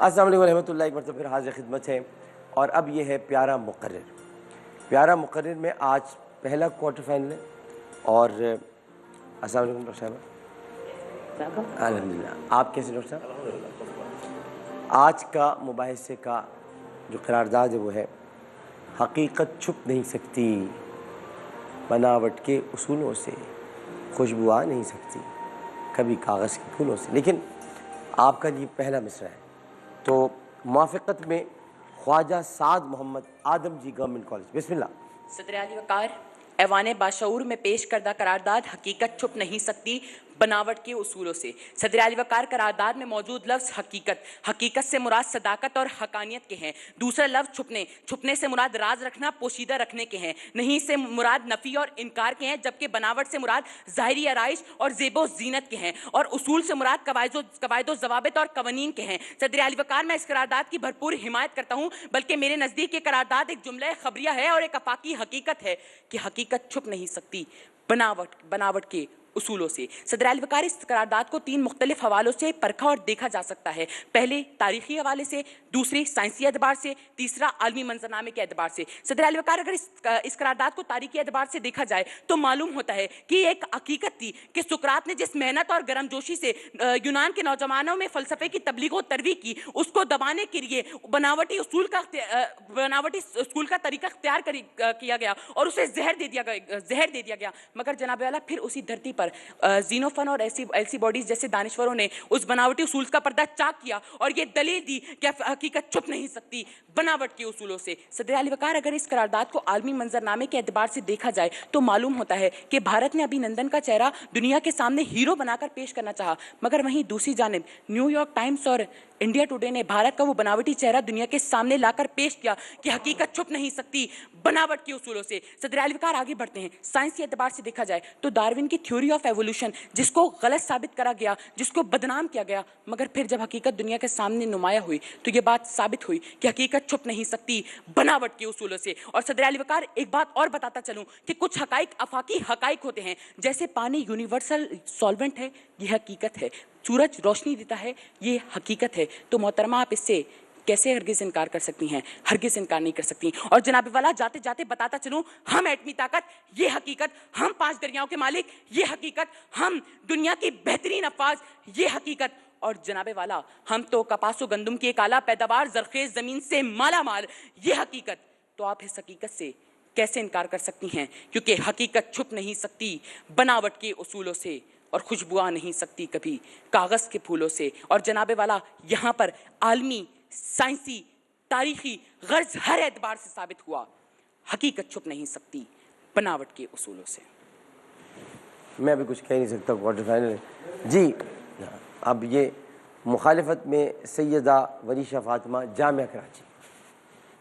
السلام علیکم ورحمۃ اللہ، ایک مرتبہ پھر حاضر خدمت ہے اور اب یہ ہے پیارا مقرر۔ پیارا مقرر میں آج پہلا کوارٹر فائنل ہے اور السلام علیکم ڈاکٹر صاحبہ۔ الحمدللہ، آپ کیسے ڈاکٹر صاحب؟ آج کا مباحثے کا جو قرارداد ہے وہ ہے حقیقت چھپ نہیں سکتی، بناوٹ کے اصولوں سے خوشبو آ نہیں سکتی، کبھی کاغذ کے پھولوں سے۔ لیکن آپ کا یہ پہلا مصرع ہے تو موافقت میں خواجہ سعد محمد آدم جی گورنمنٹ کالج، بسم اللہ۔ صدر اعلی وقار، ایوان باشعور میں پیش کردہ قرارداد حقیقت چھپ نہیں سکتی بناوٹ کے اصولوں سے۔ صدر اعلی وقار، قرارداد میں موجود لفظ حقیقت سے مراد صداقت اور حقانیت کے ہیں۔ دوسرا لفظ چھپنے سے مراد راز رکھنا، پوشیدہ رکھنے کے ہیں۔ نہیں سے مراد نفی اور انکار کے ہیں، جبکہ بناوٹ سے مراد ظاہری آرائش اور زیب و زینت کے ہیں، اور اصول سے مراد قواعد و ضوابط اور قوانین کے ہیں۔ صدر اعلی وقار، میں اس قرارداد کی بھرپور حمایت کرتا ہوں، بلکہ میرے نزدیک یہ قرارداد ایک جملہ خبریہ ہے اور ایک آفاقی حقیقت ہے کہ حقیقت چھپ نہیں سکتی بناوٹ کے اصولوں سے۔ صدر اعلی وقار، اس قرارداد کو 3 مختلف حوالوں سے پرکھا اور دیکھا جا سکتا ہے۔ پہلے تاریخی حوالے سے، دوسری سائنسی اعتبار سے، تیسرا عالمی منظرنامے کے اعتبار سے۔ صدر اعلی وقار، اگر اس قرارداد کو تاریخی اعتبار سے دیکھا جائے تو معلوم ہوتا ہے کہ یہ ایک حقیقت تھی کہ سقراط نے جس محنت اور گرم جوشی سے یونان کے نوجوانوں میں فلسفے کی تبلیغ و ترویج کی، اس کو دبانے کے لیے بناوٹی اصول کا طریقہ اختیار کیا گیا اور اسے زہر دے دیا گیا۔ مگر جناب والا، پھر اسی دھرتی پر زینوفن اور ایلسی باڈیز جیسے دانشوروں نے اس بناوٹی اصول کا پردہ چاک کیا اور یہ دلیل دی کہ حقیقت چھپ نہیں سکتی بناوٹ کے اصولوں سے۔ صدر اعلی وقار، اگر اس قرارداد کو عالمی منظرنامے کے اعتبار سے دیکھا جائے تو معلوم ہوتا ہے کہ بھارت نے ابھی نندن کا چہرہ دنیا کے سامنے ہیرو بنا کر پیش کرنا چاہا، مگر وہیں دوسری جانب نیو یارک ٹائمز اور انڈیا ٹوڈے نے بھارت کا وہ بناوٹی چہرہ دنیا کے سامنے لا کر پیش کیا کہ حقیقت چھپ نہیں سکتی بناوٹ کے اصولوں سے۔ صدر اعلی وقار، آگے بڑھتے ہیں۔ سائنسی اعتبار سے دیکھا جائے تو ڈارون کی تھیوری آف ایوولوشن، جس کو غلط ثابت کرا گیا، جس کو بدنام کیا گیا، مگر پھر جب حقیقت دنیا کے سامنے نمایاں ہوئی تو یہ بات ثابت ہوئی کہ حقیقت چھپ نہیں سکتی بناوٹ کے اصولوں سے۔ اور صدر اعلی وقار، ایک بات اور بتاتا چلوں کہ کچھ حقائق آفاقی حقائق ہوتے ہیں، جیسے پانی یونیورسل سولونٹ ہے، یہ حقیقت ہے۔ سورج روشنی دیتا ہے، یہ حقیقت ہے۔ تو محترمہ، آپ اس سے کیسے ہرگز انکار کر سکتی ہیں؟ ہرگز انکار نہیں کر سکتی۔ اور جناب والا، جاتے جاتے بتاتا چلوں، ہم ایٹمی طاقت، یہ حقیقت، ہم 5 دریاؤں کے مالک، یہ حقیقت، ہم دنیا کی بہترین افواج، یہ حقیقت، اور جناب والا، ہم تو کپاس و گندم کی ایک اعلیٰ پیداوار زرخیز زمین سے مالا مال، یہ حقیقت۔ تو آپ اس حقیقت سے کیسے انکار کر سکتی ہیں؟ کیونکہ حقیقت چھپ نہیں سکتی بناوٹ کے اصولوں سے اور خوشبو آ نہیں سکتی کبھی کاغذ کے پھولوں سے۔ اور جناب والا، یہاں پر عالمی، سائنسی، تاریخی غرض ہر اعتبار سے ثابت ہوا، حقیقت چھپ نہیں سکتی بناوٹ کے اصولوں سے۔ میں ابھی کچھ کہہ نہیں سکتا، کوارٹر فائنل ہے جی۔ اب یہ مخالفت میں سیدہ وریشہ فاطمہ، جامعہ کراچی۔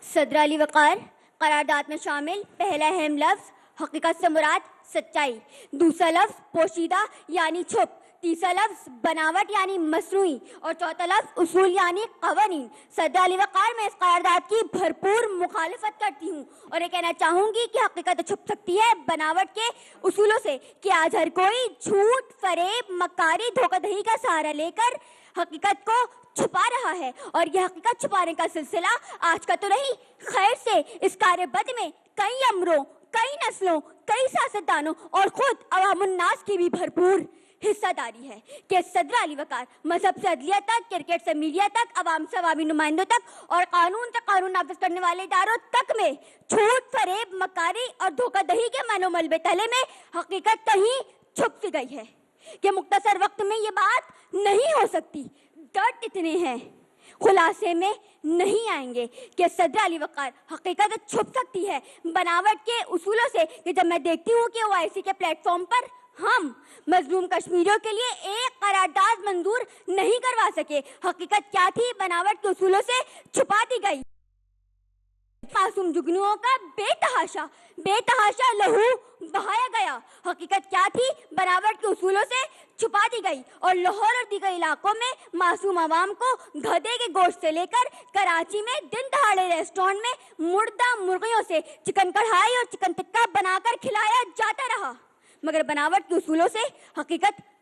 صدر اعلی وقار، قرارداد میں شامل پہلا اہم لفظ حقیقت سے مراد سچائی، دوسرا لفظ پوشیدہ یعنی چھپ، تیسرا لفظ بناوٹ یعنی مصنوعی، اور چوتھا لفظ اصول یعنی قوانین۔ صدر اعلی وقار، میں اس قرارداد کی بھرپور مخالفت کرتی ہوں اور یہ کہنا چاہوں گی کہ حقیقت چھپ سکتی ہے بناوٹ کے اصولوں سے کہ آج ہر کوئی جھوٹ، فریب، مکاری، دھوکہ دہی کا سہارا لے کر حقیقت کو چھپا رہا ہے، اور یہ حقیقت چھپانے کا سلسلہ آج کا تو نہیں، خیر سے اس کار بد میں کئی امروں، کئی نسلوں، کئی سیاستدانوں اور خود عوام الناس کی بھی بھرپور حصہ داری ہے کہ صدر اعلی وقار، مذہب سے عدلیہ تک، کرکٹ سے میڈیا تک، عوام سے عوامی نمائندوں تک اور قانون سے قانون نافذ کرنے والے اداروں تک میں جھوٹ، فریب، مکاری اور دھوکہ دہی کے منو ملبے تلے میں حقیقت کہیں چھپ سی گئی ہے کہ مختصر وقت میں یہ بات نہیں ہو سکتی۔ ڈرٹ اتنے ہیں، خلاصے میں نہیں آئیں گے کہ صدر علی وقار، حقیقت چھپ سکتی ہے بناوٹ کے اصولوں سے کہ جب میں دیکھتی ہوں کہ OIC کے پلیٹ فارم پر ہم مظلوم کشمیریوں کے لیے ایک قرارداد منظور نہیں کروا سکے۔ حقیقت کیا تھی بناوٹ کے اصولوں سے چھپا دی گئی، معصوم جگنوؤں کا بے تحاشا لہو بہایا گیا۔ حقیقت کیا تھی بناوٹ کے اصولوں سے چھپا دی گئی، اور لاہور اور دیگر علاقوں میں معصوم عوام کو گدھے کے گوشت سے لے کر کراچی میں دن دہاڑے ریسٹورینٹ میں مردہ مرغیوں سے چکن کڑھائی اور چکن ٹکا بنا کر کھلایا جاتا رہا، مگر بناوٹ کے اصولوں سے حقیقت